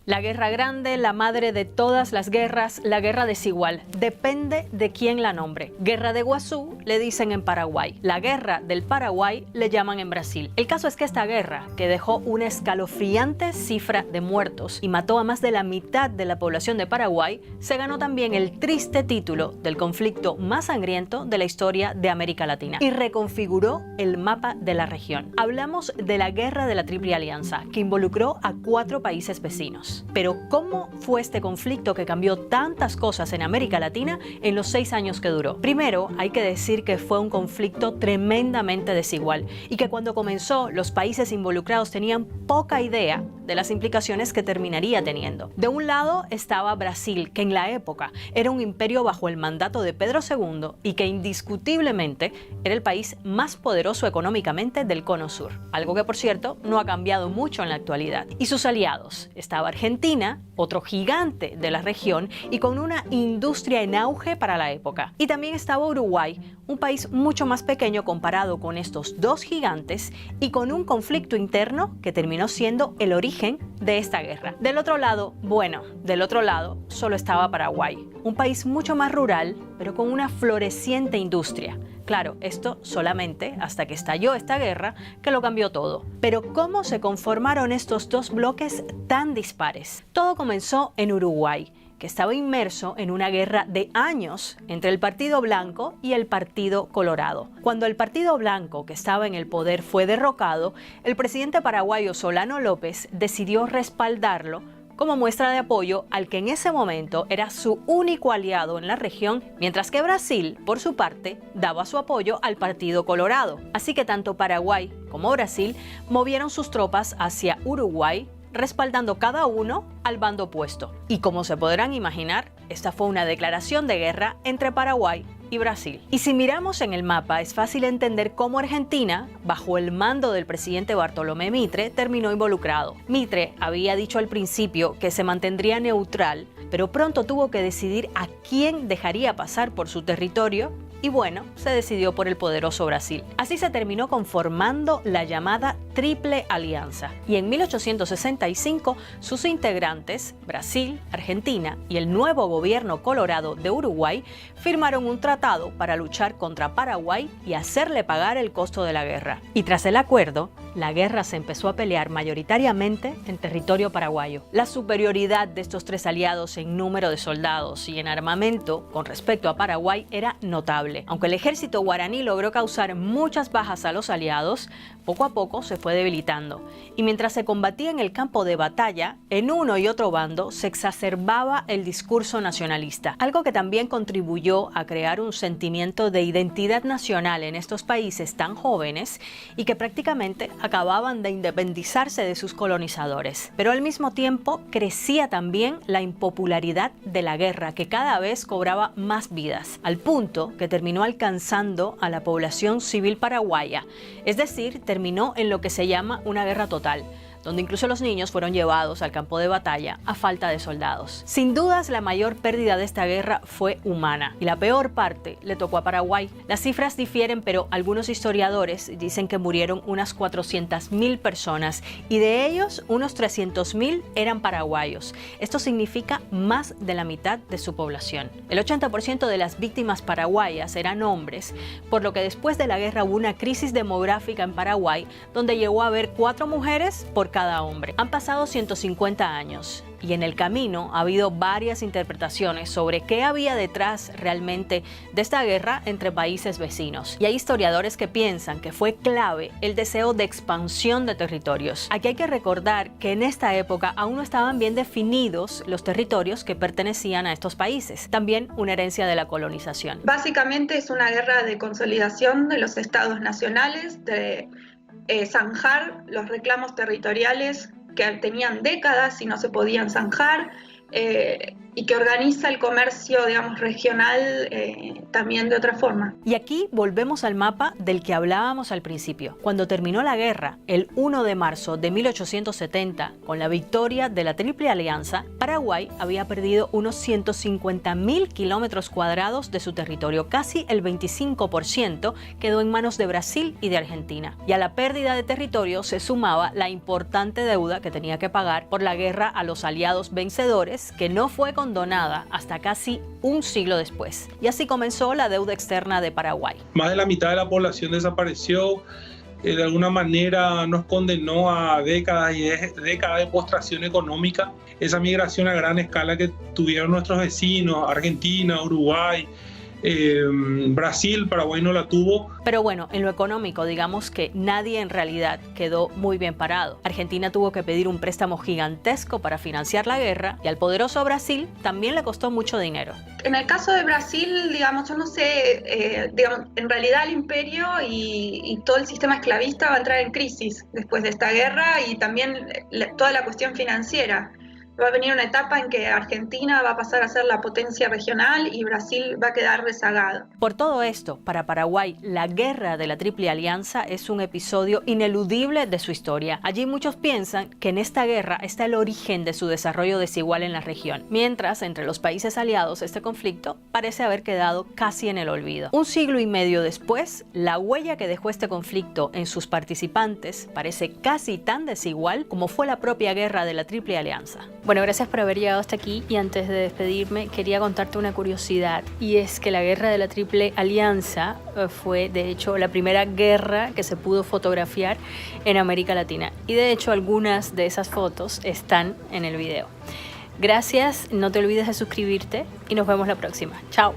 La guerra grande, la madre de todas las guerras, la guerra desigual. Depende de quién la nombre. Guerra de Guazú le dicen en Paraguay. La guerra del Paraguay le llaman en Brasil. El caso es que esta guerra, que dejó una escalofriante cifra de muertos y mató a más de la mitad de la población de Paraguay, se ganó también el triste título del conflicto más sangriento de la historia de América Latina y reconfiguró el mapa de la región. Hablamos de la Guerra de la Triple Alianza, que involucró a 4 países vecinos. Pero ¿cómo fue este conflicto que cambió tantas cosas en América Latina en los 6 años que duró? Primero, hay que decir que fue un conflicto tremendamente desigual y que cuando comenzó, los países involucrados tenían poca idea de las implicaciones que terminaría teniendo. De un lado estaba Brasil, que en la época era un imperio bajo el mandato de Pedro II y que indiscutiblemente era el país más poderoso económicamente del Cono Sur, algo que por cierto no ha cambiado mucho en la actualidad. Y sus aliados, estaba Argentina, otro gigante de la región y con una industria en auge para la época. Y también estaba Uruguay, un país mucho más pequeño comparado con estos dos gigantes y con un conflicto interno que terminó siendo el origen de esta guerra. Del otro lado solo estaba Paraguay, un país mucho más rural, pero con una floreciente industria. Claro, esto solamente hasta que estalló esta guerra, que lo cambió todo. Pero ¿cómo se conformaron estos dos bloques tan dispares? Todo comenzó en Uruguay, que estaba inmerso en una guerra de años entre el Partido Blanco y el Partido Colorado. Cuando el Partido Blanco, que estaba en el poder, fue derrocado, el presidente paraguayo Solano López decidió respaldarlo como muestra de apoyo al que en ese momento era su único aliado en la región, mientras que Brasil, por su parte, daba su apoyo al Partido Colorado. Así que tanto Paraguay como Brasil movieron sus tropas hacia Uruguay, respaldando cada uno al bando opuesto. Y como se podrán imaginar, esta fue una declaración de guerra entre Paraguay y Brasil. Y si miramos en el mapa, es fácil entender cómo Argentina, bajo el mando del presidente Bartolomé Mitre, terminó involucrado. Mitre había dicho al principio que se mantendría neutral, pero pronto tuvo que decidir a quién dejaría pasar por su territorio. Y bueno, se decidió por el poderoso Brasil. Así se terminó conformando la llamada Triple Alianza. Y en 1865, sus integrantes, Brasil, Argentina y el nuevo gobierno colorado de Uruguay, firmaron un tratado para luchar contra Paraguay y hacerle pagar el costo de la guerra. Y tras el acuerdo, la guerra se empezó a pelear mayoritariamente en territorio paraguayo. La superioridad de estos 3 aliados en número de soldados y en armamento con respecto a Paraguay era notable. Aunque el ejército guaraní logró causar muchas bajas a los aliados, poco a poco se fue debilitando. Y mientras se combatía en el campo de batalla, en uno y otro bando se exacerbaba el discurso nacionalista, algo que también contribuyó a crear un sentimiento de identidad nacional en estos países tan jóvenes y que prácticamente acababan de independizarse de sus colonizadores. Pero al mismo tiempo crecía también la impopularidad de la guerra, que cada vez cobraba más vidas, al punto que terminó alcanzando a la población civil paraguaya, es decir, terminó en lo que se llama una guerra total, donde incluso los niños fueron llevados al campo de batalla a falta de soldados. Sin dudas, la mayor pérdida de esta guerra fue humana, y la peor parte le tocó a Paraguay. Las cifras difieren, pero algunos historiadores dicen que murieron unas 400.000 personas, y de ellos unos 300.000 eran paraguayos. Esto significa más de la mitad de su población. El 80% de las víctimas paraguayas eran hombres, por lo que después de la guerra hubo una crisis demográfica en Paraguay, donde llegó a haber 4 mujeres por cada hombre. Han pasado 150 años y en el camino ha habido varias interpretaciones sobre qué había detrás realmente de esta guerra entre países vecinos. Y hay historiadores que piensan que fue clave el deseo de expansión de territorios. Aquí hay que recordar que en esta época aún no estaban bien definidos los territorios que pertenecían a estos países. También una herencia de la colonización. Básicamente es una guerra de consolidación de los estados nacionales, de zanjar los reclamos territoriales que tenían décadas y no se podían zanjar, y que organiza el comercio, digamos, regional también de otra forma. Y aquí volvemos al mapa del que hablábamos al principio. Cuando terminó la guerra, el 1 de marzo de 1870, con la victoria de la Triple Alianza, Paraguay había perdido unos 150.000 kilómetros cuadrados de su territorio. Casi el 25% quedó en manos de Brasil y de Argentina. Y a la pérdida de territorio se sumaba la importante deuda que tenía que pagar por la guerra a los aliados vencedores, que no fue condonada hasta casi un siglo después. Y así comenzó la deuda externa de Paraguay. Más de la mitad de la población desapareció, de alguna manera nos condenó a décadas y décadas de postración económica. Esa migración a gran escala que tuvieron nuestros vecinos, Argentina, Uruguay, Brasil, Paraguay no la tuvo. Pero bueno, en lo económico, digamos que nadie en realidad quedó muy bien parado. Argentina tuvo que pedir un préstamo gigantesco para financiar la guerra y al poderoso Brasil también le costó mucho dinero. En el caso de Brasil, digamos, yo no sé, digamos, en realidad el imperio y todo el sistema esclavista va a entrar en crisis después de esta guerra y también toda la cuestión financiera. Va a venir una etapa en que Argentina va a pasar a ser la potencia regional y Brasil va a quedar rezagado. Por todo esto, para Paraguay, la guerra de la Triple Alianza es un episodio ineludible de su historia. Allí muchos piensan que en esta guerra está el origen de su desarrollo desigual en la región, mientras entre los países aliados este conflicto parece haber quedado casi en el olvido. Un siglo y medio después, la huella que dejó este conflicto en sus participantes parece casi tan desigual como fue la propia guerra de la Triple Alianza. Bueno, gracias por haber llegado hasta aquí y antes de despedirme quería contarte una curiosidad y es que la guerra de la Triple Alianza fue de hecho la primera guerra que se pudo fotografiar en América Latina y de hecho algunas de esas fotos están en el video. Gracias, no te olvides de suscribirte y nos vemos la próxima. Chao.